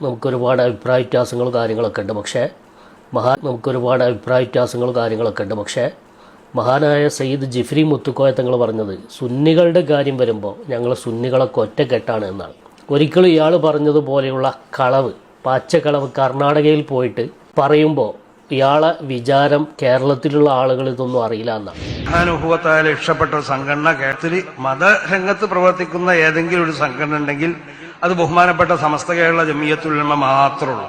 നമുക്കൊരുപാട് അഭിപ്രായ വ്യത്യാസങ്ങളും കാര്യങ്ങളൊക്കെ ഉണ്ട്. പക്ഷേ മഹാനായ സയ്യിദ് ജിഫ്രി മുത്തുക്കോയ തങ്ങൾ പറഞ്ഞത് സുന്നികളുടെ കാര്യം വരുമ്പോൾ ഞങ്ങൾ സുന്നികളൊക്കെ ഒറ്റക്കെട്ടാണ് എന്നാണ്. ഒരിക്കലും ഇയാൾ പറഞ്ഞതുപോലെയുള്ള പച്ചക്കളവ് കർണാടകയിൽ പോയിട്ട് പറയുമ്പോൾ ഇയാളെ വിചാരം കേരളത്തിലുള്ള ആളുകൾ ഇതൊന്നും അറിയില്ല എന്നാണ്. ഇഷ്ടപ്പെട്ട സംഘടന കേരളത്തിൽ മതരംഗത്ത് പ്രവർത്തിക്കുന്ന ഏതെങ്കിലും ഒരു സംഘടന ഉണ്ടെങ്കിൽ അത് ബഹുമാനപ്പെട്ട സമസ്ത കേരള ജമിയത്തുൽ ഉലമ മാത്രമുള്ളൂ.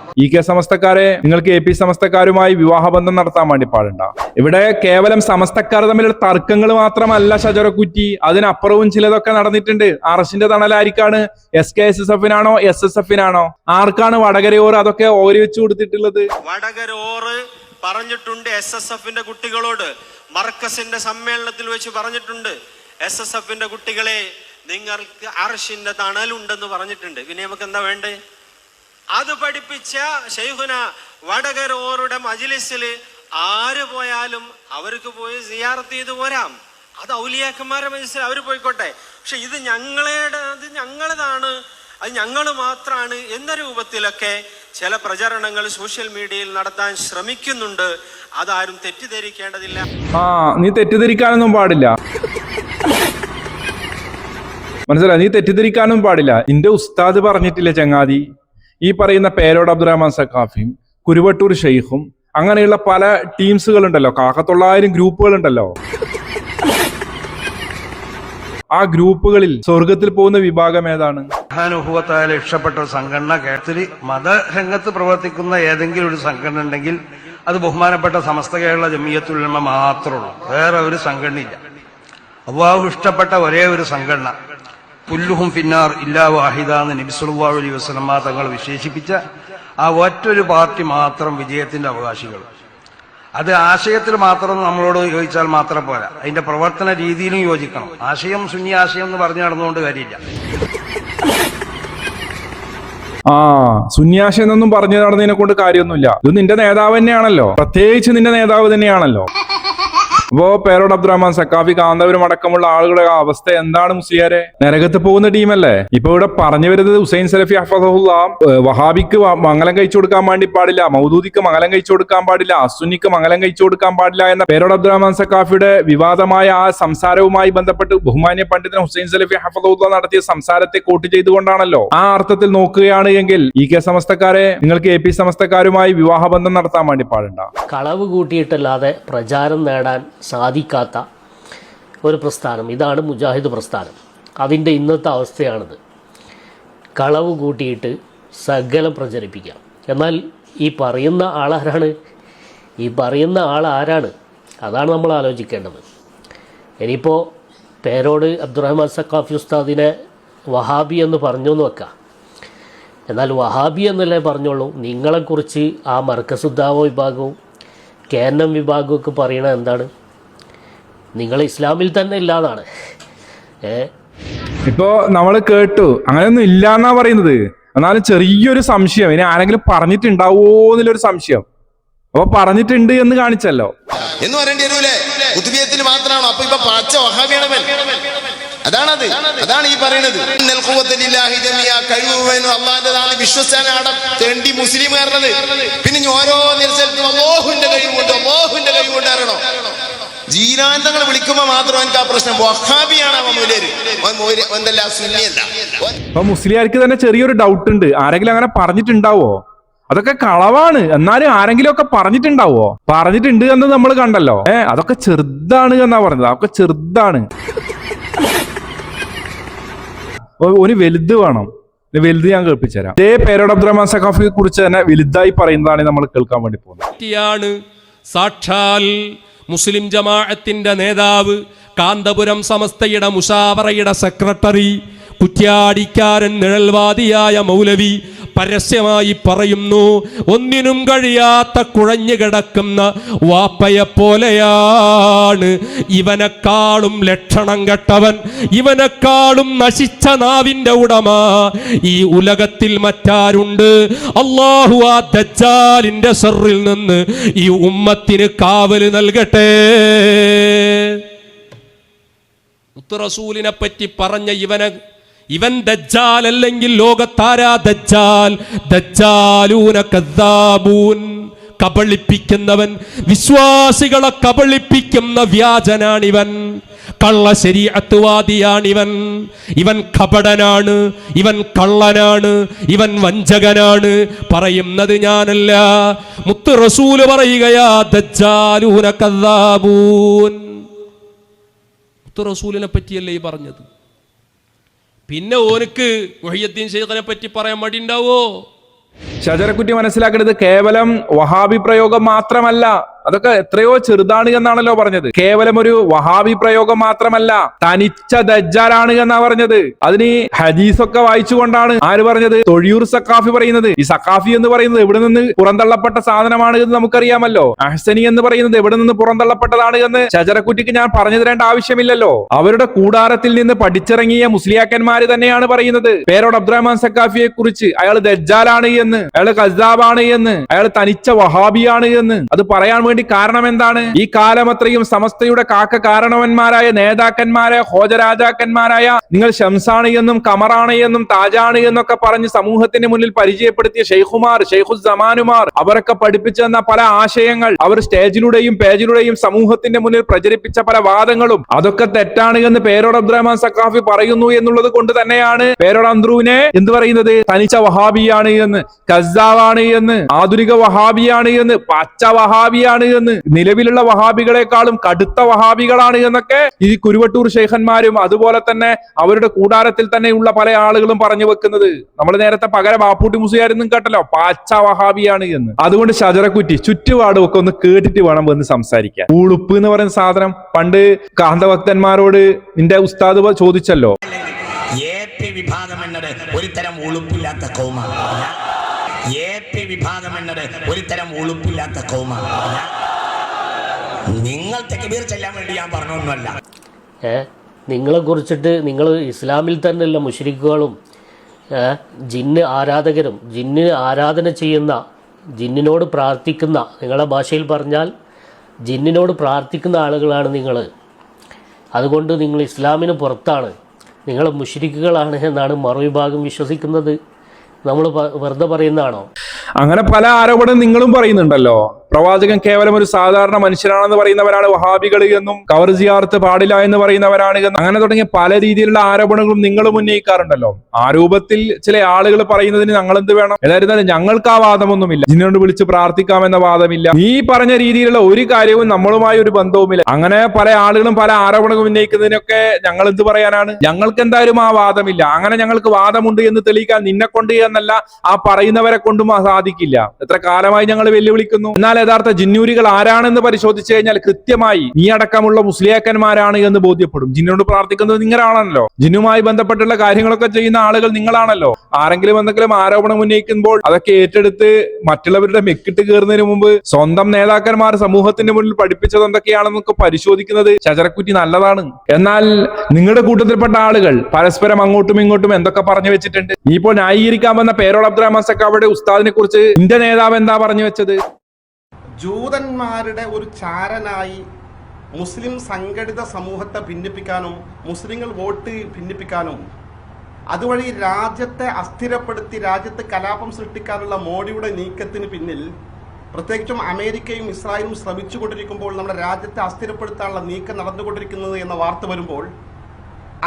സമസ്തക്കാരെ നിങ്ങൾക്ക് AP സമസ്തക്കാരുമായി വിവാഹബന്ധം നടത്താൻ വേണ്ടി പാടുണ്ട. ഇവിടെ കേവലം സമസ്തക്കാർ തമ്മിലുള്ള തർക്കങ്ങൾ മാത്രമല്ല ഷജറക്കുറ്റി, അതിനപ്പുറവും ചിലതൊക്കെ നടന്നിട്ടുണ്ട്. അറശിന്റെ തണലായിരിക്കാണ് SKSSF-നാണോ SSF-നാണോ ആർക്കാണ് വടകരയോർ അതൊക്കെ ഓരി വെച്ചു കൊടുത്തിട്ടുള്ളത്? വടകരോർ പറഞ്ഞിട്ടുണ്ട് SSF-ന്റെ കുട്ടികളോട്, മർക്കസിന്റെ സമ്മേളനത്തിൽ വെച്ച് പറഞ്ഞിട്ടുണ്ട്, SSF-ന്റെ കുട്ടികളെ നിങ്ങൾക്ക് അർശിന്റെ തണലുണ്ടെന്ന് പറഞ്ഞിട്ടുണ്ട്. പിന്നെ നമുക്ക് എന്താ വേണ്ടേ? അത് പഠിപ്പിച്ച ശൈഖുന വടകരോരുടെ മജ്ലിസിൽ ആര് പോയാലും അവർക്ക് പോയി സിയാറത്ത് ചെയ്ത് പോരാം. അത് ഔലിയാക്കന്മാരുടെ മജ്ലിസിൽ അവർ പോയിക്കോട്ടെ. പക്ഷെ ഇത് ഞങ്ങളതാണ്, അത് ഞങ്ങൾ മാത്രമാണ് എന്ന രൂപത്തിലൊക്കെ ചില പ്രചരണങ്ങൾ സോഷ്യൽ മീഡിയയിൽ നടത്താൻ ശ്രമിക്കുന്നുണ്ട്. അതാരും തെറ്റിദ്ധരിക്കേണ്ടതില്ല. നീ തെറ്റിദ്ധരിക്കാനൊന്നും പാടില്ല, മനസ്സിലായി? നീ തെറ്റിദ്ധരിക്കാനും പാടില്ല. നിന്റെ ഉസ്താദ് പറഞ്ഞിട്ടില്ല ചങ്ങാതി, ഈ പറയുന്ന പേരോട് അബ്ദുറഹ്മാൻ സഖാഫിയും കുരുവട്ടൂർ ഷെയ്ഖും അങ്ങനെയുള്ള പല ടീംസുകളുണ്ടല്ലോ, 900 ഗ്രൂപ്പുകളുണ്ടല്ലോ. ആ ഗ്രൂപ്പുകളിൽ സ്വർഗത്തിൽ പോകുന്ന വിഭാഗം ഏതാണ്? ഇഷ്ടപ്പെട്ട സംഘടന കേരളത്തിൽ മതരംഗത്ത് പ്രവർത്തിക്കുന്ന ഏതെങ്കിലും ഒരു സംഘടന ഉണ്ടെങ്കിൽ അത് ബഹുമാനപ്പെട്ട സമസ്ത കേരള ജമിയത്തുൽ ഉലമ മാത്രമുള്ളൂ. വേറെ ഒരു സംഘടനയില്ല. അല്ലാഹു ഇഷ്ടപ്പെട്ട ഒരേ ഒരു സംഘടന കുല്ലുഹും ഫിന്നാർ ഇല്ലാ വാഹിദ എന്ന് നബി സല്ലല്ലാഹു അലൈഹി വസല്ലം തങ്ങൾ വിശേഷിപ്പിച്ച ആ ഒറ്റൊരു പാർട്ടി മാത്രം വിജയത്തിന്റെ അവകാശികൾ. അത് ആശയത്തിൽ മാത്രം നമ്മളോട് യോജിച്ചാൽ മാത്രം പോരാ, അതിന്റെ പ്രവർത്തന രീതിയിലും യോജിക്കണം. ആശയം സുന്നി ആശയം എന്ന് പറഞ്ഞു നടന്നുകൊണ്ട് കാര്യമില്ല. സുന്യാശം എന്നൊന്നും പറഞ്ഞു നടന്നതിനെ കൊണ്ട് കാര്യമൊന്നുമില്ല. ഇത് നിന്റെ നേതാവ് തന്നെയാണല്ലോ, പ്രത്യേകിച്ച് നിന്റെ നേതാവ് തന്നെയാണല്ലോ. അപ്പോ പേരോട് അബ്ദുറഹ്മാൻ സഖാഫി, കാന്തപുരം അടക്കമുള്ള ആളുകളുടെ അവസ്ഥ എന്താണ് മുസ്ലിയാരെ? നരകത്ത് പോകുന്ന ടീമല്ലേ? ഇപ്പൊ ഇവിടെ പറഞ്ഞു വരുന്നത് ഹുസൈൻ സലഫി ഹഫദഹുല്ല വഹാബിക്ക് മംഗലം കഴിച്ചു കൊടുക്കാൻ വേണ്ടി പാടില്ല, മൗദൂദിക്ക് മംഗലം കഴിച്ചു കൊടുക്കാൻ പാടില്ല, അസുന്നിക്ക് മംഗലം കഴിച്ചു കൊടുക്കാൻ പാടില്ല എന്ന പേരോട് അബ്ദുറഹ്മാൻ സഖാഫിയുടെ വിവാദമായ ആ സംസാരവുമായി ബന്ധപ്പെട്ട് ബഹുമാന്യ പണ്ഡിതൻ ഹുസൈൻ സലഫി ഹഫദഹുല്ല നടത്തിയ സംസാരത്തെ കോട്ട് ചെയ്തുകൊണ്ടാണല്ലോ. ആ അർത്ഥത്തിൽ നോക്കുകയാണ് എങ്കിൽ സമസ്തക്കാരെ നിങ്ങൾക്ക് AP സമസ്തക്കാരുമായി വിവാഹബന്ധം നടത്താൻ വേണ്ടി പാടുണ്ട. കളവ് കൂട്ടിയിട്ടല്ലാതെ പ്രചാരം നേടാൻ സാധിക്കാത്ത ഒരു പ്രസ്ഥാനം ഇതാണ് മുജാഹിദ് പ്രസ്ഥാനം. അതിൻ്റെ ഇന്നത്തെ അവസ്ഥയാണിത്. കളവ് കൂട്ടിയിട്ട് സകലം പ്രചരിപ്പിക്കാം. എന്നാൽ ഈ പറയുന്ന ആളാരാണ്? അതാണ് നമ്മൾ ആലോചിക്കേണ്ടത്. ഇനിയിപ്പോൾ പേരോട് അബ്ദുറഹ്മാൻ സഖാഫി ഉസ്താദിനെ വഹാബി എന്ന് പറഞ്ഞു എന്ന് വെക്കാം. എന്നാൽ വഹാബി എന്നല്ലേ പറഞ്ഞോളൂ. നിങ്ങളെക്കുറിച്ച് ആ മർക്കസുദ്ദാവ വിഭാഗവും KNM വിഭാഗമൊക്കെ പറയണത് എന്താണ്? നിങ്ങൾ ഇസ്ലാമിൽ തന്നെ ഇല്ലാതാണ്. ഇപ്പോ നമ്മൾ കേട്ടു, അങ്ങനെയൊന്നും ഇല്ലാന്നാ പറയുന്നത്. എന്നാലും ചെറിയൊരു സംശയം, ഇനി ആരെങ്കിലും പറഞ്ഞിട്ടുണ്ടാവോ എന്നുള്ളൊരു സംശയം. അപ്പൊ പറഞ്ഞിട്ടുണ്ട് എന്ന് കാണിച്ചല്ലോ എന്ന് പറയേണ്ടി വരൂലേ? കുത്തുബിയത്തിന് മാത്രമാണോ? അപ്പൊ ഇപ്പൊ പച്ച വഹാബിയാണവൻ. അതാണ് ഈ പറയുന്നത്. കഴിവ് അള്ളാന്റെതാണ് വിശ്വസാണ് അവിടെ തെണ്ടി മുസ്ലിം കയറുന്നത്. പിന്നെ ഓരോ നിരസലത്തും അല്ലാഹുവിന്റെ കഴിവുകൊണ്ട് അറിയണോ? ജീരാന്തങ്ങൾ വിളിക്കുമ്പോ മാത്രം എനിക്ക് ആ പ്രശ്നം. വഹാബിയാണ് സുന്നിയല്ല. അപ്പൊ മുസ്ലിയാർക്ക് തന്നെ ചെറിയൊരു ഡൗട്ട് ഉണ്ട്, ആരെങ്കിലും അങ്ങനെ പറഞ്ഞിട്ടുണ്ടാവോ? അതൊക്കെ കളവാണ്. എന്നാലും ആരെങ്കിലും ഒക്കെ പറഞ്ഞിട്ടുണ്ടാവോ? പറഞ്ഞിട്ടുണ്ട് എന്ന് നമ്മൾ കണ്ടല്ലോ. അതൊക്കെ ചെറുതാണ് എന്നാ പറഞ്ഞത്. അതൊക്കെ ചെറുതാണ്. ഒരു വലുത് വേണം. വലുത് ഞാൻ കേൾപ്പിച്ചു തരാം. ഇതേ പേരോട് അബ്ദുറഹ്മാൻ സഖാഫിയെ കുറിച്ച് തന്നെ വലുതായി പറയുന്നതാണ് നമ്മൾ കേൾക്കാൻ വേണ്ടി പോകുന്നത്. സാക്ഷാൽ മുസ്ലിം ജമാഅത്തിന്റെ നേതാവ്, കാന്തപുരം സമസ്തയുടെ മുശാവറയുടെ സെക്രട്ടറി, കുറ്റ്യാടിക്കാരൻ നിഴൽവാദിയായ മൗലവി പരസ്യമായി പറയുന്നു, ഒന്നിനും കഴിയാത്ത കുഴഞ്ഞു കിടക്കുന്ന വാപ്പയെപ്പോലെയാണ് ഇവനെക്കാളും ലക്ഷണം കെട്ടവൻ, ഇവനെക്കാളും നശിച്ച നാവിന്റെ ഉടമ ഈ ഉലകത്തിൽ മറ്റാരുണ്ട്? അല്ലാഹു ആ ദജ്ജാലിന്റെ ശർറിൽ നിന്ന് ഈ ഉമ്മത്തിന് കാവല് നൽകട്ടെ. മുത്ത് റസൂലിനെ പറ്റി പറഞ്ഞ ഇവൻ ദജ്ജാൽ അല്ലെങ്കിൽ ലോകത്താരാ ദജ്ജാൽ? ദജ്ജാലൂന കദ്ദാബൂൻ, കബളിപ്പിക്കുന്നവൻ, വിശ്വാസികളെ കബളിപ്പിക്കുന്ന വ്യാജനാണിവൻ, കള്ള ശരീഅത്ത്വാദിയാണിവൻ. ഇവൻ കപടനാണ്, ഇവൻ കള്ളനാണ്, ഇവൻ വഞ്ചകനാണ്. പറയുന്നത് ഞാനല്ല, മുത്ത് റസൂല് പറയുകയാ, ദജ്ജാലൂന കദ്ദാബൂൻ. മുത്ത് റസൂലിനെ പറ്റിയല്ലേ ഈ പറഞ്ഞത്? പിന്നെ ഓനക്ക് മുഹിയുദ്ദീൻ ശൈഖിനെ പറ്റി പറയാൻ മടി ഉണ്ടാവോ? ഷജറക്കുറ്റി മനസ്സിലാക്കേണ്ടത് കേവലം വഹാബി പ്രയോഗം മാത്രമല്ല, അതൊക്കെ എത്രയോ ചെറുതാണ് എന്നാണല്ലോ പറഞ്ഞത്. കേവലം ഒരു വഹാബി പ്രയോഗം മാത്രമല്ല, തനിച്ച ദജ്ജാലാണ് എന്നാ പറഞ്ഞത്. അതിന് ഹദീസൊക്കെ വായിച്ചുകൊണ്ടാണ് ആര് പറഞ്ഞത്? തൊഴിയൂർ സഖാഫി പറയുന്നത്. ഈ സഖാഫി എന്ന് പറയുന്നത് എവിടെ നിന്ന് പുറന്തള്ളപ്പെട്ട സാധനമാണ് എന്ന് നമുക്കറിയാമല്ലോ. അഹ്സനി എന്ന് പറയുന്നത് എവിടെ നിന്ന് പുറന്തള്ളപ്പെട്ടതാണ് എന്ന് ഷജറക്കുറ്റിക്ക് ഞാൻ പറഞ്ഞു തരേണ്ട ആവശ്യമില്ലല്ലോ. അവരുടെ കൂടാരത്തിൽ നിന്ന് പഠിച്ചിറങ്ങിയ മുസ്ലിയാക്കന്മാര് തന്നെയാണ് പറയുന്നത് പേരോട് അബ്ദുറഹ്മാൻ സഖാഫിയെ കുറിച്ച്. അയാൾ ദജ്ജാലാണ് എന്ന്, അയാൾ കസ്സാബാണ് എന്ന്, അയാൾ തനിച്ച വഹാബിയാണ് എന്ന്. അത് പറയാൻ വേണ്ടി കാരണം എന്താണ്? ഈ കാലമത്രയും സമസ്തയുടെ കാരണവന്മാരായ നേതാക്കന്മാരായ ഹോജരാജാക്കന്മാരായ നിങ്ങൾ ഷംസാണ് എന്നും കമറാണ് എന്നും താജാണ് എന്നൊക്കെ പറഞ്ഞ് സമൂഹത്തിന് മുന്നിൽ പരിചയപ്പെടുത്തിയ ഷെയ്ഖുമാർ, ഷെയ്ഖുസ്സമാനുമാർ, അവരൊക്കെ പഠിപ്പിച്ചു തന്ന പല ആശയങ്ങൾ, അവർ സ്റ്റേജിലൂടെയും പേജിലൂടെയും സമൂഹത്തിന്റെ മുന്നിൽ പ്രചരിപ്പിച്ച പല വാദങ്ങളും അതൊക്കെ തെറ്റാണ് എന്ന് പേരോട് അബ്ദുറഹ്മാൻ സഖാഫി പറയുന്നു എന്നുള്ളത് കൊണ്ട് തന്നെയാണ് പേരോട് അന്ത്രൂവിനെ എന്ത് പറയുന്നത്? തനിച്ച വഹാബിയാണ് എന്ന്, കസ്സാവാണ് എന്ന്, ആധുനിക വഹാബിയാണ് എന്ന്, പച്ച വഹാബിയാണ് എന്ന്, നിലവിലുള്ള വഹാബികളെക്കാളും കടുത്ത വഹാബികളാണ് എന്നൊക്കെ ഈ കുരുവട്ടൂർ ശൈഖന്മാരും അതുപോലെ തന്നെ അവരുടെ കൂടാരത്തിൽ തന്നെയുള്ള പല ആളുകളും പറഞ്ഞു വെക്കുന്നത്. നമ്മൾ നേരത്തെ പകരം ബാപ്പൂട്ടി മുസ്ലിയാരെന്നും കേട്ടല്ലോ, പച്ച വഹാബിയാണ് എന്ന്. അതുകൊണ്ട് ഷജറക്കുറ്റി ചുറ്റുപാടും ഒക്കെ ഒന്ന് കേട്ടിട്ട് വേണം വന്ന് സംസാരിക്കാൻ. ഉളുപ്പ് എന്ന് പറയുന്ന സാധനം പണ്ട് കാന്തഭക്തന്മാരോട് നിന്റെ ഉസ്താദ് ചോദിച്ചല്ലോ, വിഭാഗം എന്നത് ഒരു തരം ഉളുപ്പില്ലാത്ത കൗമാണ്. വിഭാഗം എന്നത് ഒരു തരം ഉളുപ്പില്ലാത്ത കൗമാണ്. നിങ്ങൾ തക്ബീർ ചൊല്ലാൻ വേണ്ടി ഞാൻ പറഞ്ഞൊന്നുമല്ല. നിങ്ങളെ കുറിച്ചിട്ട് നിങ്ങൾ ഇസ്ലാമിൽ തന്നെയുള്ള മുശ്രിക്കുകളും ജിന്ന് ആരാധകരും ജിന്നിന് ആരാധന ചെയ്യുന്ന, ജിന്നിനോട് പ്രാർത്ഥിക്കുന്ന, നിങ്ങളുടെ ഭാഷയിൽ പറഞ്ഞാൽ ജിന്നിനോട് പ്രാർത്ഥിക്കുന്ന ആളുകളാണ് നിങ്ങൾ. അതുകൊണ്ട് നിങ്ങൾ ഇസ്ലാമിന് പുറത്താണ്, നിങ്ങൾ മുശ്രിക്കുകളാണ് എന്നാണ് മറുവിഭാഗം വിശ്വസിക്കുന്നത്. നമ്മൾ വെറുതെ പറയുന്നതാണോ? അങ്ങനെ പല ആരോപണം നിങ്ങളും പറയുന്നുണ്ടല്ലോ. പ്രവാചകൻ കേവലം ഒരു സാധാരണ മനുഷ്യനാണെന്ന് പറയുന്നവരാണ് വഹാബികൾ എന്നും, കവർ സിയാറത്ത് പാടില്ല എന്ന് പറയുന്നവരാണ് എന്നും, അങ്ങനെ തുടങ്ങിയ പല രീതിയിലുള്ള ആരോപണങ്ങളും നിങ്ങൾ ഉന്നയിക്കാറുണ്ടല്ലോ. ആ രൂപത്തിൽ ചില ആളുകൾ പറയുന്നതിന് ഞങ്ങൾ എന്ത് വേണം? ഏതായിരുന്നാലും ഞങ്ങൾക്ക് ആ വാദമൊന്നുമില്ല, ജിന്നോട് വിളിച്ച് പ്രാർത്ഥിക്കാമെന്ന വാദമില്ല. നീ പറഞ്ഞ രീതിയിലുള്ള ഒരു കാര്യവും നമ്മളുമായി ഒരു ബന്ധവുമില്ല. അങ്ങനെ പല ആളുകളും പല ആരോപണങ്ങളും ഉന്നയിക്കുന്നതിനൊക്കെ ഞങ്ങൾ എന്ത് പറയാനാണ്? ഞങ്ങൾക്ക് എന്തായാലും ആ വാദമില്ല. അങ്ങനെ ഞങ്ങൾക്ക് വാദമുണ്ട് എന്ന് തെളിയിക്കാൻ നിന്നെ കൊണ്ട് എന്നല്ല, ആ പറയുന്നവരെ കൊണ്ടും സാധിക്കില്ല. എത്ര കാലമായി ഞങ്ങൾ വെല്ലുവിളിക്കുന്നു. എന്നാൽ യഥാർത്ഥ ജിന്നൂരികൾ ആരാണെന്ന് പരിശോധിച്ചു കഴിഞ്ഞാൽ കൃത്യമായി നീ അടക്കമുള്ള മുസ്ലിയാക്കന്മാരാണ് എന്ന് ബോധ്യപ്പെടും. ജിന്നോട് പ്രാർത്ഥിക്കുന്നത് നിങ്ങളാണല്ലോ, ജിന്നുമായി ബന്ധപ്പെട്ടുള്ള കാര്യങ്ങളൊക്കെ ചെയ്യുന്ന ആളുകൾ നിങ്ങളാണല്ലോ. ആരെങ്കിലും എന്തെങ്കിലും ആരോപണം ഉന്നയിക്കുമ്പോൾ അതൊക്കെ ഏറ്റെടുത്ത് മറ്റുള്ളവരുടെ മെക്കിട്ട് കയറുന്നതിന് മുമ്പ് സ്വന്തം നേതാക്കന്മാർ സമൂഹത്തിന്റെ മുന്നിൽ പഠിപ്പിച്ചത് എന്തൊക്കെയാണെന്നൊക്കെ പരിശോധിക്കുന്നത് ഷജറക്കുറ്റി നല്ലതാണ്. എന്നാൽ നിങ്ങളുടെ കൂട്ടത്തിൽപ്പെട്ട ആളുകൾ പരസ്പരം അങ്ങോട്ടും ഇങ്ങോട്ടും എന്തൊക്കെ പറഞ്ഞു വെച്ചിട്ടുണ്ട്. നീ ഇപ്പോൾ ന്യായീകരിക്കാൻ വന്ന പേരോട് അബ്ദുറഹ്മാൻ സഖാഫിയുടെ ഉസ്താദിനെ കുറിച്ച് നിന്റെ നേതാവ് എന്താ പറഞ്ഞു വെച്ചത്? ജൂതന്മാരുടെ ഒരു ചാരനായി മുസ്ലിം സംഘടിത സമൂഹത്തെ ഭിന്നിപ്പിക്കാനും മുസ്ലിങ്ങൾ വോട്ട് ഭിന്നിപ്പിക്കാനും അതുവഴി രാജ്യത്തെ അസ്ഥിരപ്പെടുത്തി രാജ്യത്ത് കലാപം സൃഷ്ടിക്കാനുള്ള മോഡിയുടെ നീക്കത്തിന് പിന്നിൽ പ്രത്യേകിച്ചും അമേരിക്കയും ഇസ്രായേലും ശ്രമിച്ചുകൊണ്ടിരിക്കുമ്പോൾ നമ്മുടെ രാജ്യത്തെ അസ്ഥിരപ്പെടുത്താനുള്ള നീക്കം നടന്നുകൊണ്ടിരിക്കുന്നത് എന്ന വാർത്ത വരുമ്പോൾ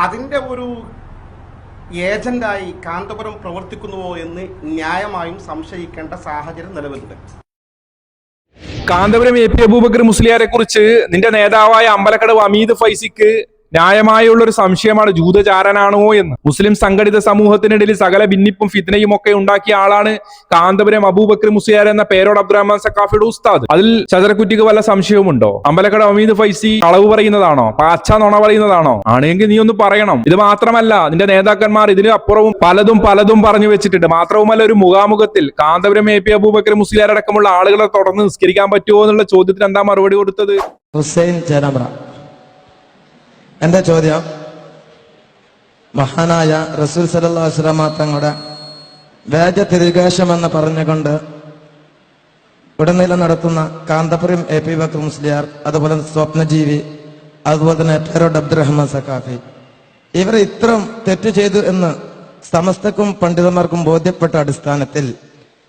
അതിൻ്റെ ഒരു ഏജന്റായി കാന്തപുരം പ്രവർത്തിക്കുന്നുവോ എന്ന് ന്യായമായും സംശയിക്കേണ്ട സാഹചര്യം നിലവിലുണ്ട്. കാന്തപുരം എ പി അബൂബക്കർ മുസ്ലിയാരെ കുറിച്ച് നിന്റെ നേതാവായ അമ്പലക്കടവ് അമീദ് ഫൈസിക്ക് ന്യായമായുള്ള ഒരു സംശയമാണ്, ജൂതചാരനാണോ എന്ന്. മുസ്ലിം സംഘടിത സമൂഹത്തിനിടയിൽ സകല ഭിന്നിപ്പും ഫിത്നയും ഒക്കെ ഉണ്ടാക്കിയ ആളാണ് കാന്തപുരം അബൂബക്കർ മുസ്ലിയാർ എന്ന പേരോട് അബ്ദുറഹ്മാൻ സഖാഫിയുടെ ഉസ്താദ്. അതിൽ ഷജറക്കുറ്റിക്ക് വല്ല സംശയവുമുണ്ടോ? അമ്പലക്കടവ് അമീദ് ഫൈസി കളവ് പറയുന്നതാണോ? പാച്ച നുണ പറയുന്നതാണോ? ആണെങ്കിൽ നീ ഒന്ന് പറയണം. ഇത് മാത്രമല്ല, നിന്റെ നേതാക്കന്മാർ ഇതിന് അപ്പുറവും പലതും പറഞ്ഞു വെച്ചിട്ടുണ്ട്. മാത്രവുമല്ല, ഒരു മുഖാമുഖത്തിൽ കാന്തപുരം എ പി അബൂബക്കർ മുസ്ലിയാർ അടക്കമുള്ള ആളുകളെ തുടർന്ന് നിസ്കരിക്കാൻ പറ്റുമോ എന്നുള്ള ചോദ്യത്തിന് എന്താ മറുപടി കൊടുത്തത്? ഹുസൈൻ ചേരാമ്പ്ര. എന്റെ ചോദ്യം, മഹാനായ റസൂൽ സല്ലല്ലാഹു അലൈഹി വസല്ലം തങ്ങളുടെ വേദതിരികേശമെന്ന് പറഞ്ഞുകൊണ്ട് ഉടനീളം നടത്തുന്ന കാന്തപുരം എ പി ബക്കർ മുസ്ലിയാർ, അതുപോലെ സ്വപ്നജീവി, അതുപോലെ തന്നെ പേരോട് അബ്ദുറഹ്മാൻ സഖാഫി, ഇവർ ഇത്രം തെറ്റ് ചെയ്തു എന്ന് സമസ്തക്കും പണ്ഡിതന്മാർക്കും ബോധ്യപ്പെട്ട അടിസ്ഥാനത്തിൽ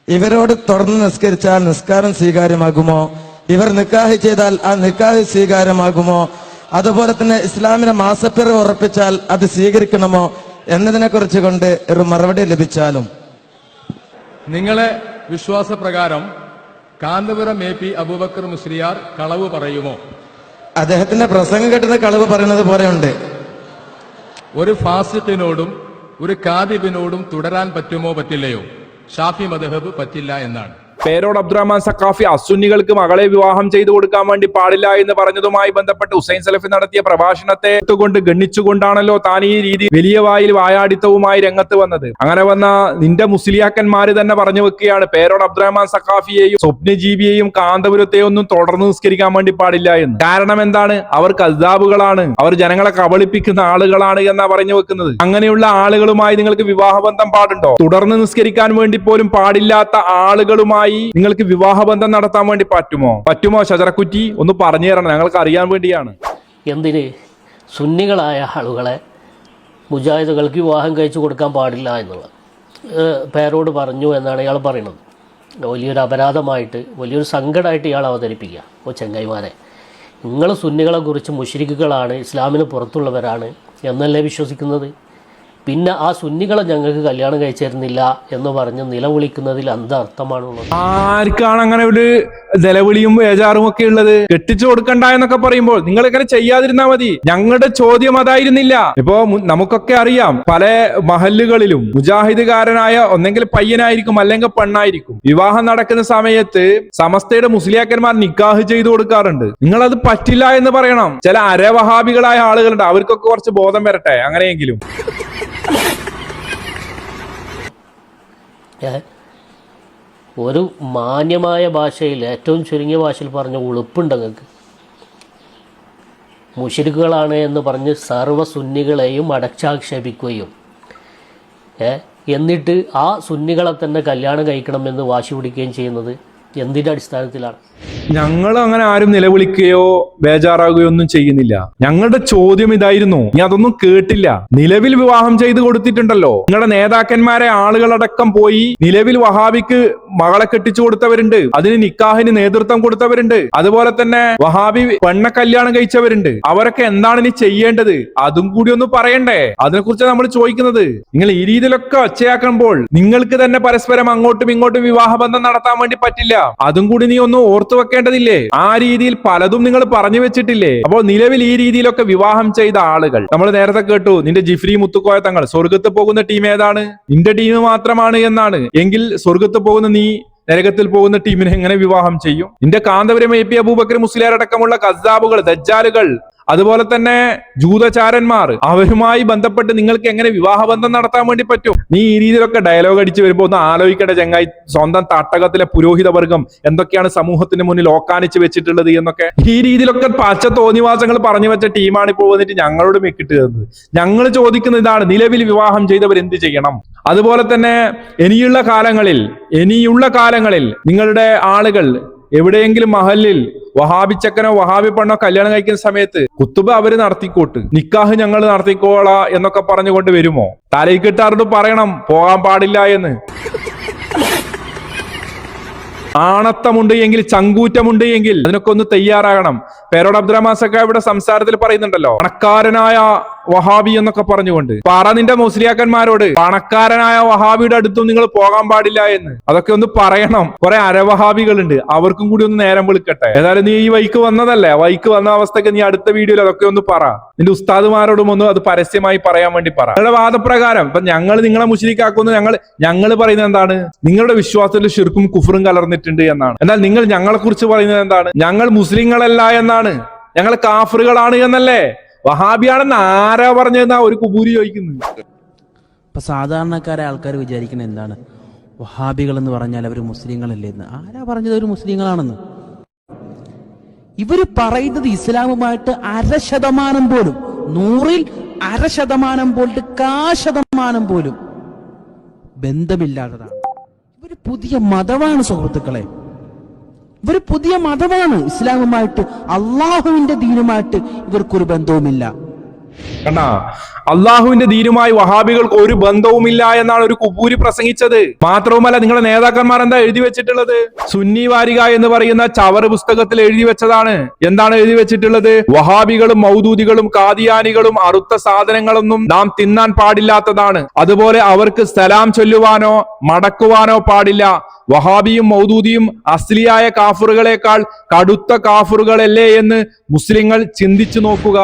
ഇവരോട് തുടർന്ന് നിസ്കരിച്ചാൽ നിസ്കാരം സ്വീകാര്യമാകുമോ, ഇവർ നിക്കാഹ് ചെയ്താൽ ആ നിക്കാഹ് സ്വീകാര്യമാകുമോ, അതുപോലെ തന്നെ ഇസ്ലാമിനെ മാസപ്പിറവ് ഉറപ്പിച്ചാൽ അത് സ്വീകരിക്കണമോ എന്നതിനെ കുറിച്ച് കൊണ്ട് ഒരു മറുപടി ലഭിച്ചാലും. നിങ്ങളെ വിശ്വാസപ്രകാരം കാന്തപുരം AP അബൂബക്കർ മുസ്ലിയാർ കളവ് പറയുമോ? അദ്ദേഹത്തിന്റെ പ്രസംഗം കേട്ടുന്ന കളവ് പറയുന്നത് പോലെയുണ്ട്. ഒരു ഫാസിഖിനോടും ഒരു കാദിബിനോടും തുടരാൻ പറ്റുമോ പറ്റില്ലയോ? ഷാഫി മദ്ഹബ് പറ്റില്ല എന്നാണ്. പേരോട് അബ്ദുറഹ്മാൻ സഖാഫി അസുന്നികൾക്ക് മകളെ വിവാഹം ചെയ്തു കൊടുക്കാൻ വേണ്ടി പാടില്ല എന്ന് പറഞ്ഞതുമായി ബന്ധപ്പെട്ട് ഹുസൈൻ സലഫി നടത്തിയ പ്രഭാഷണത്തെ കൊണ്ട് ഗണ്ണിച്ചുകൊണ്ടാണല്ലോ താൻ ഈ രീതി വലിയ വായിൽ വായാടിത്തവുമായി രംഗത്ത് വന്നത്. അങ്ങനെ വന്ന നിന്റെ മുസ്ലിയാക്കന്മാര് തന്നെ പറഞ്ഞു വെക്കുകയാണ് പേരോട് അബ്ദുറഹ്മാൻ സഖാഫിയെയും സ്വപ്നജീവിയെയും കാന്തപുരത്തെയും ഒന്നും തുടർന്ന് നിസ്കരിക്കാൻ വേണ്ടി പാടില്ല എന്ന്. കാരണം എന്താണ്? അവർ കസ്ദാബുകളാണ്, അവർ ജനങ്ങളെ കബളിപ്പിക്കുന്ന ആളുകളാണ് എന്നാ പറഞ്ഞു വെക്കുന്നത്. അങ്ങനെയുള്ള ആളുകളുമായി നിങ്ങൾക്ക് വിവാഹബന്ധം പാടുണ്ടോ? തുടർന്ന് നിസ്കരിക്കാൻ വേണ്ടി പോലും പാടില്ലാത്ത ആളുകളുമായി നിങ്ങൾക്ക് വിവാഹബന്ധം നടത്താൻ വേണ്ടി പറ്റുമോ? ഷജറക്കുറ്റി ഒന്ന് പറഞ്ഞു തരണം, ഞങ്ങൾക്ക് അറിയാൻ വേണ്ടിയാണ്. എന്തിന് സുന്നികളായ ആളുകളെ മുജാഹിദുകൾക്ക് വിവാഹം കഴിച്ചു കൊടുക്കാൻ പാടില്ല എന്നുള്ളത് പേരോട് പറഞ്ഞു എന്നാണ് ഇയാൾ പറയുന്നത്. വലിയൊരു അപരാധമായിട്ട് വലിയൊരു സങ്കടമായിട്ട് ഇയാൾ അവതരിപ്പിക്കുക. ഓ ചെങ്ങൈമാരെ, നിങ്ങൾ സുന്നികളെ കുറിച്ച് മുശ്രിക്കുകളാണ്, ഇസ്ലാമിന് പുറത്തുള്ളവരാണ് എന്നല്ലേ വിശ്വസിക്കുന്നത്? പിന്നെ ആ സുന്നികളെ ഞങ്ങൾക്ക് കല്യാണം കഴിച്ചിരുന്നില്ല എന്ന് പറഞ്ഞ് നിലവിളിക്കുന്നതിൽ അർത്ഥമാണുള്ളത്. ആർക്കാണ് അങ്ങനെ ഒരു നിലവിളിയും ബേജാറും ഒക്കെ ഉള്ളത്? കെട്ടിച്ചു കൊടുക്കണ്ട എന്നൊക്കെ പറയുമ്പോൾ നിങ്ങൾ ഇങ്ങനെ ചെയ്യാതിരുന്നാ മതി. ഞങ്ങളുടെ ചോദ്യം അതായിരുന്നില്ല. ഇപ്പോ നമുക്കൊക്കെ അറിയാം, പല മഹല്ലുകളിലും മുജാഹിദുകാരനായ ഒന്നെങ്കിൽ പയ്യനായിരിക്കും അല്ലെങ്കിൽ പെണ്ണായിരിക്കും. വിവാഹം നടക്കുന്ന സമയത്ത് സമസ്തയുടെ മുസ്ലിയാക്കന്മാർ നിക്കാഹ് ചെയ്തു കൊടുക്കാറുണ്ട്. നിങ്ങൾ അത് പറ്റില്ല എന്ന് പറയണം. ചില അരവഹാബികളായ ആളുകളുണ്ട്, അവർക്കൊക്കെ കുറച്ച് ബോധം വരട്ടെ. അങ്ങനെയെങ്കിലും ഒരു മാന്യമായ ഭാഷയിൽ, ഏറ്റവും ചുരുങ്ങിയ ഭാഷയിൽ പറഞ്ഞ ഉളുപ്പുണ്ട് നിങ്ങൾക്ക്. മുശ്രിക്കുകളാണ് എന്ന് പറഞ്ഞ് സർവ്വ സുന്നികളെയും അടച്ചാക്ഷേപിക്കുകയും എന്നിട്ട് ആ സുന്നികളെ തന്നെ കല്യാണം കഴിക്കണമെന്ന് വാശി പിടിക്കുകയും ചെയ്യുന്നത് എന്തിൻ്റെ അടിസ്ഥാനത്തിലാണ്? ഞങ്ങൾ അങ്ങനെ ആരും നിലവിളിക്കുകയോ ബേജാറാകുകയോ ഒന്നും ചെയ്യുന്നില്ല. ഞങ്ങളുടെ ചോദ്യം ഇതായിരുന്നു. നീ അതൊന്നും കേട്ടില്ല. നിലവിൽ വിവാഹം ചെയ്തു കൊടുത്തിട്ടുണ്ടല്ലോ. നിങ്ങളുടെ നേതാക്കന്മാരെ ആളുകളടക്കം പോയി നിലവിൽ വഹാബിക്ക് മകളെ കെട്ടിച്ചു കൊടുത്തവരുണ്ട്, അതിന് നിക്കാഹിന് നേതൃത്വം കൊടുത്തവരുണ്ട്, അതുപോലെ തന്നെ വഹാബി പെണ്ണ കല്യാണം കഴിച്ചവരുണ്ട്. അവരൊക്കെ എന്താണ് ഇനി ചെയ്യേണ്ടത്? അതും കൂടി ഒന്ന് പറയണ്ടേ? അതിനെക്കുറിച്ച് നമ്മൾ ചോദിക്കുന്നത്. നിങ്ങൾ ഈ രീതിയിലൊക്കെ ഒച്ചയാക്കുമ്പോൾ നിങ്ങൾക്ക് തന്നെ പരസ്പരം അങ്ങോട്ടും ഇങ്ങോട്ടും വിവാഹബന്ധം നടത്താൻ വേണ്ടി പറ്റില്ല. അതും കൂടി നീ ഒന്ന് ഓർത്തു വെക്കേണ്ടതില്ലേ? ആ രീതിയിൽ പലതും നിങ്ങൾ പറഞ്ഞു വെച്ചിട്ടില്ലേ? അപ്പോൾ നിലവിൽ ഈ രീതിയിലൊക്കെ വിവാഹം ചെയ്ത ആളുകൾ, നമ്മൾ നേരത്തെ കേട്ടു നിന്റെ ജിഫ്രി മുത്തുക്കോയ തങ്ങൾ സ്വർഗത്ത് പോകുന്ന ടീം ഏതാണ്? നിന്റെ ടീം മാത്രമാണ് എന്നാണ്. എങ്കിൽ സ്വർഗത്ത് പോകുന്ന നീ നരകത്തിൽ പോകുന്ന ടീമിനെ എങ്ങനെ വിവാഹം ചെയ്യും? നിന്റെ കാന്തപുരം AP അബൂബക്കർ മുസ്ലിയാർ അടക്കമുള്ള കസ്സാബുകൾ, ദജ്ജാലുകൾ, അതുപോലെ തന്നെ ജൂതചാരന്മാർ, അവരുമായി ബന്ധപ്പെട്ട് നിങ്ങൾക്ക് എങ്ങനെ വിവാഹബന്ധം നടത്താൻ വേണ്ടി പറ്റും? നീ ഈ രീതിയിലൊക്കെ ഡയലോഗ് അടിച്ച് വരുമ്പോ ഒന്ന് ആലോചിക്കട്ടെ ചങ്ങായി. സ്വന്തം തട്ടകത്തിലെ പുരോഹിത വർഗം എന്തൊക്കെയാണ് സമൂഹത്തിന് മുന്നിൽ ഓക്കാനിച്ച് വെച്ചിട്ടുള്ളത് എന്നൊക്കെ. ഈ രീതിയിലൊക്കെ പച്ച തോന്നിവാസങ്ങൾ പറഞ്ഞു വെച്ച ടീമാണ് ഇപ്പോൾ വന്നിട്ട് ഞങ്ങളോട് മെക്കിട്ട് തരുന്നത്. ഞങ്ങൾ ചോദിക്കുന്ന ഇതാണ്, നിലവിൽ വിവാഹം ചെയ്തവർ എന്ത് ചെയ്യണം? അതുപോലെ തന്നെ ഇനിയുള്ള കാലങ്ങളിൽ നിങ്ങളുടെ ആളുകൾ എവിടെയെങ്കിലും മഹലിൽ വഹാബി ചക്കനോ വഹാബി പെണ്ണോ കല്യാണം കഴിക്കുന്ന സമയത്ത് കുത്തുബ അവര് നടത്തിക്കോട്ട്, നിക്കാഹ് ഞങ്ങൾ നടത്തിക്കോളാ എന്നൊക്കെ പറഞ്ഞുകൊണ്ട് വരുമോ? തലയിൽ കിട്ടാറോട് പറയണം പോകാൻ പാടില്ല എന്ന്. ആണത്തമുണ്ട് എങ്കിൽ, ചങ്കൂറ്റമുണ്ട് എങ്കിൽ അതിനൊക്കെ ഒന്ന് തയ്യാറാകണം. പേരോട് അബ്ദുറഹ്മാൻ സഖാഫിയുടെ സംസാരത്തിൽ പറയുന്നുണ്ടല്ലോ, പണക്കാരനായ വഹാബി എന്നൊക്കെ പറഞ്ഞുകൊണ്ട്. നിന്റെ മുസ്ലിയാക്കന്മാരോട് പണക്കാരനായ വഹാബിയുടെ അടുത്തും നിങ്ങൾ പോകാൻ പാടില്ല എന്ന്. അതൊക്കെ ഒന്ന് പറയണം. കുറെ അരവഹാബികളുണ്ട്, അവർക്കും കൂടി ഒന്ന് നേരം വിളിക്കട്ടെ. ഏതായാലും നീ ഈ വൈക്ക് വന്നതല്ലേ, വൈക്ക് വന്ന അവസ്ഥക്ക് നീ അടുത്ത വീഡിയോയിൽ അതൊക്കെ ഒന്ന് പറ. നിന്റെ ഉസ്താദുമാരോടും ഒന്ന് അത് പരസ്യമായി പറയാൻ വേണ്ടി പറ. നിങ്ങളുടെ വാദപ്രകാരം ഇപ്പൊ ഞങ്ങൾ നിങ്ങളെ മുശ്രിക്കാക്കുന്നു, ഞങ്ങൾ പറയുന്നത് എന്താണ്? നിങ്ങളുടെ വിശ്വാസത്തിൽ ശിർക്കും കുഫറും കലർന്നിട്ടുണ്ട് എന്നാണ്. എന്നാൽ നിങ്ങൾ ഞങ്ങളെ കുറിച്ച് പറയുന്നത് എന്താണ്? ഞങ്ങൾ മുസ്ലിങ്ങളല്ല എന്നാണ്, ഞങ്ങൾ കാഫറുകളാണ് എന്നല്ലേ? വഹാബിയാണെന്ന് ആരാ പറഞ്ഞതെന്നാ ഒരു കുബൂരി ചോദിക്കുന്നത്. ഇപ്പൊ സാധാരണക്കാരെ ആൾക്കാർ വിചാരിക്കുന്നത് എന്താണ്? വഹാബികൾ എന്ന് പറഞ്ഞാൽ അവർ മുസ്ലിങ്ങളല്ലേ എന്ന്. ആരാ പറഞ്ഞത് അവർ മുസ്ലിങ്ങളാണെന്ന്? ഇവര് പറയുന്നത് ഇസ്ലാമുമായിട്ട് 1% പോലും, 100ൽ 1% പോലും 1% പോലും ബന്ധമില്ലാത്തതാണ്. ഇവര് പുതിയ മതമാണ് സുഹൃത്തുക്കളെ. ഇവർ പുതിയ മതമാണ്. ഇസ്ലാമുമായിട്ട്, അള്ളാഹുവിന്റെ ദീനുമായിട്ട് ഇവർക്കൊരു ബന്ധവുമില്ല. കണ്ടാ, അള്ളാഹുവിന്റെ ദീനുമായി വഹാബികൾക്ക് ഒരു ബന്ധവുമില്ല എന്നാണ് ഒരു കുബൂരി പ്രസംഗിച്ചത്. മാത്രവുമല്ല, നിങ്ങളുടെ നേതാക്കന്മാർ എന്താ എഴുതി വെച്ചിട്ടുള്ളത്? സുന്നി വാരിക എന്ന് പറയുന്ന ചവറ് പുസ്തകത്തിൽ എഴുതി വെച്ചതാണ്. എന്താണ് എഴുതി വെച്ചിട്ടുള്ളത്? വഹാബികളും മൗദൂദികളും കാദിയാനികളും അറുത്ത സാധനങ്ങളൊന്നും നാം തിന്നാൻ പാടില്ലാത്തതാണ്. അതുപോലെ അവർക്ക് സലാം ചൊല്ലുവാനോ മടക്കുവാനോ പാടില്ല. വഹാബിയും മൗദൂദിയും അസ്ലിയായ കാഫറുകളെക്കാൾ കടുത്ത കാഫറുകളല്ലേ എന്ന് മുസ്ലിങ്ങൾ ചിന്തിച്ചു നോക്കുക.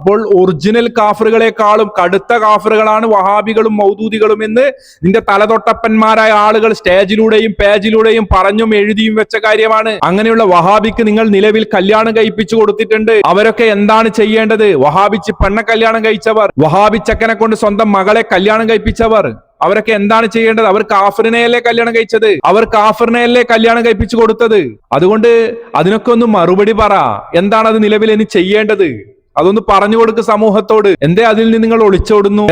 അപ്പോൾ ഒറിജിനൽ കാഫറുകളെക്കാളും കടുത്ത കാഫറുകളാണ് വഹാബികളും മൗദൂദികളും എന്ന് നിന്റെ തലതൊട്ടപ്പന്മാരായ ആളുകൾ സ്റ്റേജിലൂടെയും പേജിലൂടെയും പറഞ്ഞും എഴുതിയും വെച്ച കാര്യമാണ്. അങ്ങനെയുള്ള വഹാബിക്ക് നിങ്ങൾ നിലവിൽ കല്യാണം കഴിപ്പിച്ചു കൊടുത്തിട്ടുണ്ട്. അവരൊക്കെ എന്താണ് ചെയ്യേണ്ടത്? വഹാബിച്ച് പെണ്ണെ കല്യാണം കഴിച്ചവർ, വഹാബി ചക്കനെ കൊണ്ട് സ്വന്തം മകളെ കല്യാണം കഴിപ്പിച്ചവർ, അവരൊക്കെ എന്താണ് ചെയ്യേണ്ടത്? അവർ കാഫിറിനെയല്ലേ കല്യാണം കഴിച്ചത്? അവർ കാഫിറിനെയല്ലേ കല്യാണം കഴിപ്പിച്ചു കൊടുത്തത്? അതുകൊണ്ട് അതിനൊക്കെ ഒന്ന് മറുപടി പറ. എന്താണ് അത് നിലവിൽ ഇനി ചെയ്യേണ്ടത്? അതൊന്ന് പറഞ്ഞു കൊടുക്ക് സമൂഹത്തോട്. എന്തേ അതിൽ നിന്ന് നിങ്ങൾ ഒളിച്ചോടുന്നു?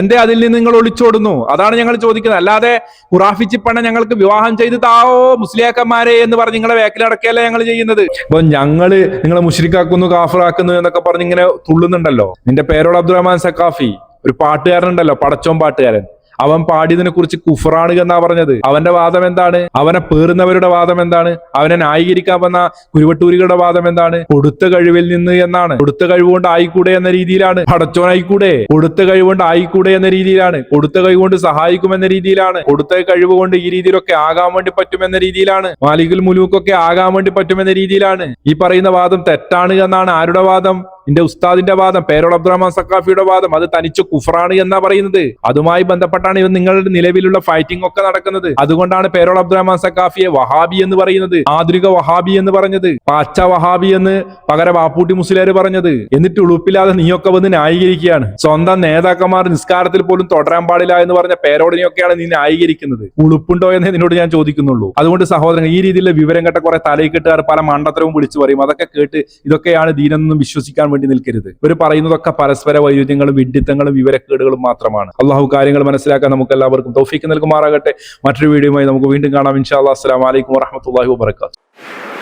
അതാണ് ഞങ്ങൾ ചോദിക്കുന്നത്. അല്ലാതെ ഖുറാഫിച്ചിപ്പണ്ണ ഞങ്ങൾക്ക് വിവാഹം ചെയ്ത് താവോ മുസ്ലിയാക്കന്മാരെ എന്ന് പറഞ്ഞ് നിങ്ങളെ വേക്കിലടക്കുകയല്ല ഞങ്ങൾ ചെയ്യുന്നത്. അപ്പൊ ഞങ്ങള് നിങ്ങളെ മുശ്രിക്കാക്കുന്നു കാഫറാക്കുന്നു എന്നൊക്കെ പറഞ്ഞ് ഇങ്ങനെ തുള്ളുന്നുണ്ടല്ലോ. നിന്റെ പേരോട് അബ്ദുറഹ്മാൻ സഖാഫി, ഒരു പാട്ടുകാരനുണ്ടല്ലോ, പടച്ചോൻ പാട്ടുകാരൻ, അവൻ പാടിയതിനെ കുറിച്ച് കുഫറാണ് എന്നാ പറഞ്ഞത്. അവന്റെ വാദം എന്താണ്? അവനെ പേറുന്നവരുടെ വാദം എന്താണ്? അവനെ ന്യായീകരിക്കാൻ വന്ന കുരുവട്ടൂരികളുടെ വാദം എന്താണ്? കൊടുത്ത കഴിവിൽ നിന്ന് എന്നാണ്. കൊടുത്ത കഴിവുകൊണ്ട് ആയിക്കൂടെ എന്ന രീതിയിലാണ്. പടച്ചോനായിക്കൂടെ, കൊടുത്ത കഴിവുകൊണ്ട് ആയിക്കൂടെ എന്ന രീതിയിലാണ്. കൊടുത്ത കഴിവുകൊണ്ട് സഹായിക്കുമെന്ന രീതിയിലാണ്. കൊടുത്ത കഴിവ് കൊണ്ട് ഈ രീതിയിലൊക്കെ ആകാൻ വേണ്ടി പറ്റുമെന്ന രീതിയിലാണ്. മാലികുൽ മുലൂക്കൊക്കെ ആകാൻ വേണ്ടി പറ്റുമെന്ന രീതിയിലാണ്. ഈ പറയുന്ന വാദം തെറ്റാണ് എന്നാണ് ആരുടെ വാദം? നിന്റെ ഉസ്താദിന്റെ വാദം, പേരോട് അബ്ദുറഹ്മാൻ സഖാഫിയുടെ വാദം. അത് തനിച്ച് കുഫറാണ് എന്നാ പറയുന്നത്. അതുമായി ബന്ധപ്പെട്ടാണ് ഇവൻ നിങ്ങളുടെ നിലവിലുള്ള ഫൈറ്റിംഗ് ഒക്കെ നടക്കുന്നത്. അതുകൊണ്ടാണ് പേരോട് അബ്ദുറഹ്മാൻ സഖാഫിയെ വഹാബി എന്ന് പറയുന്നത്, ആധുനിക വഹാബി എന്ന് പറഞ്ഞത്, പച്ച വഹാബി എന്ന് പകരം ബാപ്പൂട്ടി മുസ്ലിയാർ പറഞ്ഞത്. എന്നിട്ട് ഉളുപ്പില്ലാതെ നീയൊക്കെ വന്ന് ന്യായീകരിക്കുകയാണ്. സ്വന്തം നേതാക്കന്മാർ നിസ്കാരത്തിൽ പോലും തുടരാൻ പാടില്ല എന്ന് പറഞ്ഞ പേരോടിനെയൊക്കെയാണ് നീ ന്യായീകരിക്കുന്നത്. ഉളുപ്പുണ്ടോ എന്നേ നിന്നോട് ഞാൻ ചോദിക്കുന്നുള്ളൂ. അതുകൊണ്ട് സഹോദരൻ, ഈ രീതിയിലുള്ള വിവരം കേട്ട കുറെ തലയിക്കെട്ടുകാർ പല മണ്ടത്തരവും വിളിച്ചു പറയും. അതൊക്കെ കേട്ട് ഇതൊക്കെയാണ് ദീനെന്നും വിശ്വസിക്കാൻ വേണ്ടി നിൽക്കരുത്. ഇവർ പറയുന്നതൊക്കെ പരസ്പര വൈരുദ്ധ്യങ്ങളും വിഡ്ഢിത്തങ്ങളും വിവരക്കേടുകളും മാത്രമാണ്. അള്ളാഹു കാര്യങ്ങൾ മനസ്സിലാക്കാൻ നമുക്ക് എല്ലാവർക്കും തൗഫീഖ് നൽകുമാറാകട്ടെ. മറ്റൊരു വീഡിയോയുമായി നമുക്ക് വീണ്ടും കാണാം ഇൻഷാ അല്ലാഹ്. അസ്സലാമു അലൈക്കും വറഹ്മത്തുള്ളാഹി വബറകാതുഹു.